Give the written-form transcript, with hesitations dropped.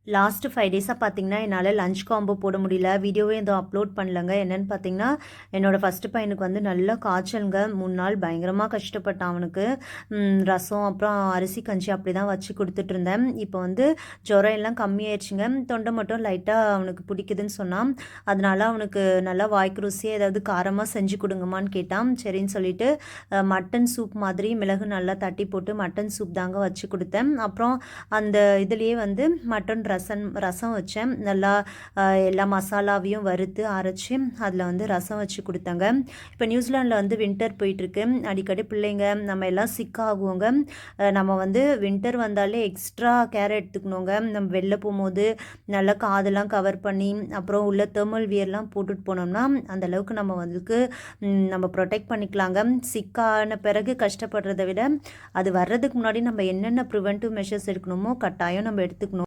Last 5 டேஸாக பார்த்தீங்கன்னா, என்னால லஞ்ச் காம்போ போட முடியல. வீடியோவே எதுவும் அப்லோட் பண்ணலங்க. என்னன்னு பார்த்தீங்கன்னா, என்னோட ஃபர்ஸ்ட்டு பையனுக்கு வந்து நல்ல காய்ச்சல்ங்க. 3 நாள் பயங்கரமா கஷ்டப்பட்டான் அவனுக்கு. ரசம், அப்புறம் அரிசி கஞ்சி அப்படி தான் வச்சு குடுத்துட்டுருந்தேன். இப்போ வந்து ஜுரம் எல்லாம் கம்மியாயிருச்சுங்க. தொண்டை மட்டும் லைட்டா அவனுக்கு பிடிக்குதுன்னு சொன்னான். அதனால அவனுக்கு நல்லா வாய்க்கு ருசியா ஏதாவது காரமா செஞ்சு குடுங்கம்மான்னு கேட்டான். சரின்னு சொல்லிட்டு, மட்டன் சூப் மாதிரி மிளகு நல்லா தட்டி போட்டு மட்டன் சூப் தாங்க வச்சு குடுத்தேன். அப்புறம் அந்த இதுலயே வந்து மட்டன் ரசம் வச்சேன். நல்லா எல்லா மசாலாவையும் வறுத்து அரைச்சி அதில் வந்து ரசம் வச்சு கொடுத்தேங்க. இப்போ நியூசிலாண்டில் வந்து வின்டர் போயிட்டுருக்கு. அடிக்கடி பிள்ளைங்க நம்ம எல்லாம் சிக் ஆகுவோங்க. நம்ம வந்து வின்டர் வந்தாலே எக்ஸ்ட்ரா கேர் எடுத்துக்கணுங்க. நம்ம வெளில போகும்போது நல்லா காதெல்லாம் கவர் பண்ணி அப்புறம் உள்ள தெர்மல் வியர்லாம் போட்டுட்டு போனோம்னா அந்த அளவுக்கு நம்ம வந்துக்கு நம்ம ப்ரொடெக்ட் பண்ணிக்கலாங்க. சிக்கான பிறகு கஷ்டப்படுறதை விட அது வர்றதுக்கு முன்னாடி நம்ம என்னென்ன ப்ரிவென்டிவ் மெஷர்ஸ் எடுக்கணுமோ கட்டாயம் நம்ம எடுத்துக்கணும்.